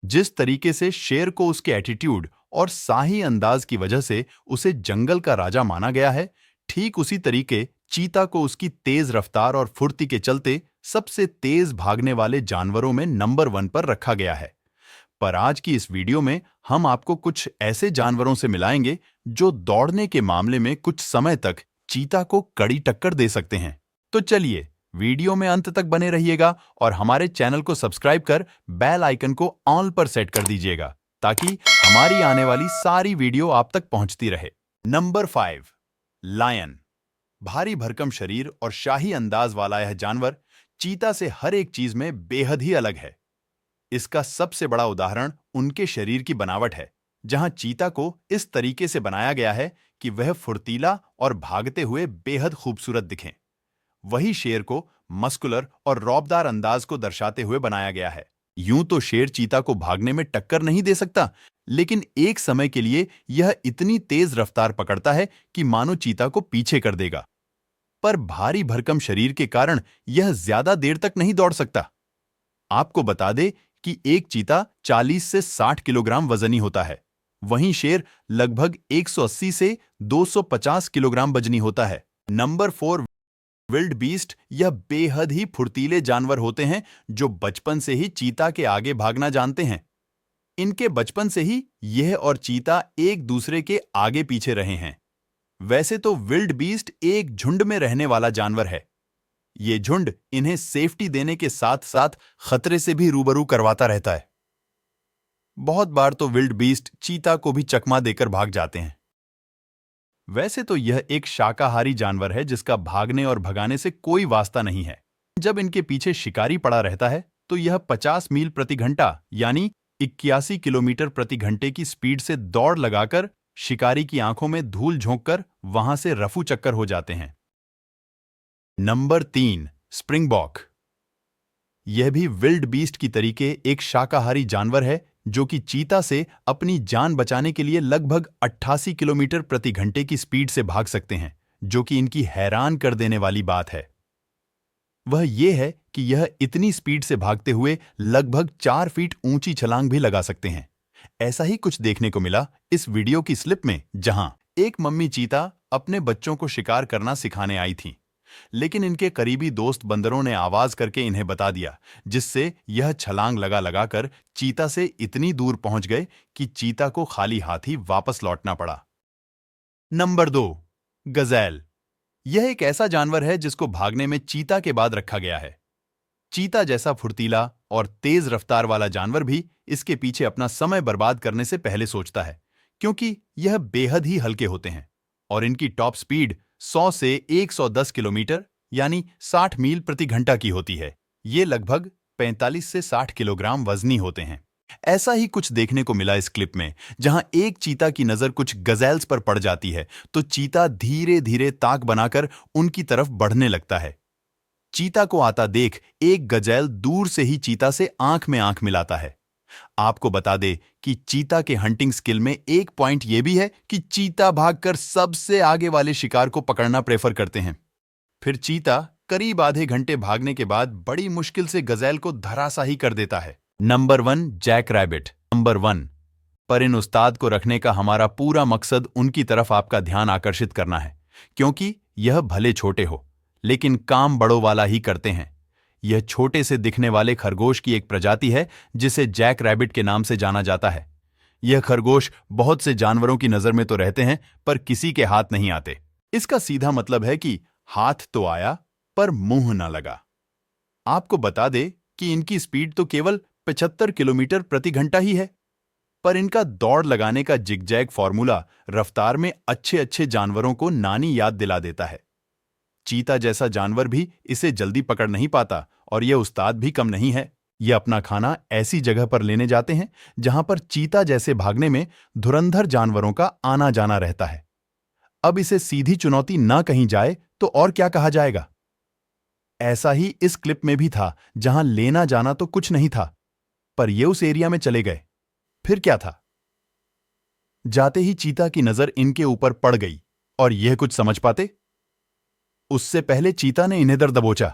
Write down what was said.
जिस तरीके से शेर को उसके एटीट्यूड और शाही अंदाज की वजह से उसे जंगल का राजा माना गया है, ठीक उसी तरीके चीता को उसकी तेज रफ्तार और फुर्ती के चलते सबसे तेज भागने वाले जानवरों में नंबर 1 पर रखा गया है। पर आज की इस वीडियो में हम आपको कुछ ऐसे जानवरों से मिलाएंगे जो दौड़ने के मामले में कुछ समय तक चीता को कड़ी टक्कर दे सकते हैं। तो चलिए वीडियो में अंत तक बने रहिएगा और हमारे चैनल को सब्सक्राइब कर बेल आइकन को ऑल पर सेट कर दीजिएगा ताकि हमारी आने वाली सारी वीडियो आप तक पहुंचती रहे। Number 5, lion. भारी भरकम शरीर और शाही अंदाज वाला यह जानवर चीता से हर एक चीज में बेहद ही अलग है। इसका सबसे बड़ा उदाहरण उनके शरीर की बनावट है, जहां चीता को इस तरीके से बनाया गया है कि वह फुर्तीला और भागते हुए बेहद खूबसूरत दिखें। वही शेर को मस्कुलर और रौबदार अंदाज को दर्शाते हुए बनाया गया है। यूं तो शेर चीता को भागने में टक्कर नहीं दे सकता, लेकिन एक समय के लिए यह इतनी तेज रफ्तार पकड़ता है कि मानो चीता को पीछे कर देगा। पर भारी भरकम शरीर के कारण यह ज्यादा देर तक नहीं दौड़ सकता। आपको बता दे कि एक चीता 40 से 60 किलोग्राम वजनी होता है, वहीं शेर लगभग 180 से 250 किलोग्राम वजनी होता है। Number 4, wildebeest. यह बेहद ही फुर्तीले जानवर होते हैं जो बचपन से ही चीता के आगे भागना जानते हैं। इनके बचपन से ही यह और चीता एक दूसरे के आगे पीछे रहे हैं। वैसे तो विल्ड बीस्ट एक झुंड में रहने वाला जानवर है। ये झुंड इन्हें सेफ्टी देने के साथ साथ खतरे से भी रूबरू करवाता रहता है। बहुत बार तो विल्ड बीस्ट चीता को भी चकमा देकर भाग जाते हैं। वैसे तो यह एक शाकाहारी जानवर है जिसका भागने और भगाने से कोई वास्ता नहीं है। जब इनके पीछे शिकारी पड़ा रहता है तो यह 50 मील प्रति घंटा यानी 81 किलोमीटर प्रति घंटे की स्पीड से दौड़ लगाकर शिकारी की आंखों में धूल झोंककर वहां से रफू चक्कर हो जाते हैं। Number 3, springbok. यह भी विल्ड बीस्ट की तरीके एक शाकाहारी जानवर है जो कि चीता से अपनी जान बचाने के लिए लगभग 88 किलोमीटर प्रति घंटे की स्पीड से भाग सकते हैं, जो कि इनकी हैरान कर देने वाली बात है। वह यह है कि यह इतनी स्पीड से भागते हुए लगभग 4 फीट ऊंची छलांग भी लगा सकते हैं। ऐसा ही कुछ देखने को मिला इस वीडियो की स्लिप में, जहां एक मम्मी चीता अपने बच्चों को शिकार करना सिखाने आई थी, लेकिन इनके करीबी दोस्त बंदरों ने आवाज करके इन्हें बता दिया, जिससे यह छलांग लगा लगाकर चीता से इतनी दूर पहुंच गए कि चीता को खाली हाथ ही वापस लौटना पड़ा। Number 2, Gazelle. यह एक ऐसा जानवर है जिसको भागने में चीता के बाद रखा गया है। चीता जैसा फुर्तीला और तेज रफ्तार वाला जानवर भी इसके पीछे अपना समय बर्बाद करने से पहले सोचता है, क्योंकि यह बेहद ही हल्के होते हैं और इनकी टॉप स्पीड 100 से 110 किलोमीटर यानी 60 मील प्रति घंटा की होती है। ये लगभग 45 से 60 किलोग्राम वजनी होते हैं। ऐसा ही कुछ देखने को मिला इस क्लिप में, जहां एक चीता की नजर कुछ गजेल्स पर पड़ जाती है तो चीता धीरे धीरे ताक बनाकर उनकी तरफ बढ़ने लगता है। चीता को आता देख एक गजेल दूर से ही चीता से आंख में आंख मिलाता है। आपको बता दे कि चीता के हंटिंग स्किल में एक पॉइंट यह भी है कि चीता भागकर सबसे आगे वाले शिकार को पकड़ना प्रेफर करते हैं। फिर चीता करीब आधे घंटे भागने के बाद बड़ी मुश्किल से गजेल को धराशायी कर देता है। Number 1, Jack rabbit. नंबर 1 पर इन उस्ताद को रखने का हमारा पूरा मकसद उनकी तरफ आपका ध्यान आकर्षित करना है, क्योंकि यह भले छोटे हो लेकिन काम बड़ों वाला ही करते हैं। यह छोटे से दिखने वाले खरगोश की एक प्रजाति है जिसे जैक रैबिट के नाम से जाना जाता है। यह खरगोश बहुत से जानवरों की नजर में तो रहते हैं पर किसी के हाथ नहीं आते। इसका सीधा मतलब है कि हाथ तो आया पर मुंह न लगा। आपको बता दे कि इनकी स्पीड तो केवल 75 किलोमीटर प्रति घंटा ही है, पर इनका दौड़ लगाने का जिगजैग फॉर्मूला रफ्तार में अच्छे अच्छे जानवरों को नानी याद दिला देता है। चीता जैसा जानवर भी इसे जल्दी पकड़ नहीं पाता और यह उस्ताद भी कम नहीं है। यह अपना खाना ऐसी जगह पर लेने जाते हैं जहां पर चीता जैसे भागने में धुरंधर जानवरों का आना जाना रहता है। अब इसे सीधी चुनौती ना कही जाए तो और क्या कहा जाएगा। ऐसा ही इस क्लिप में भी था, जहां लेना जाना तो कुछ नहीं था, पर ये उस एरिया में चले गए। फिर क्या था? जाते ही चीता की नजर इनके ऊपर पड़ गई और यह कुछ समझ पाते उससे पहले चीता ने इन्हें दर दबोचा।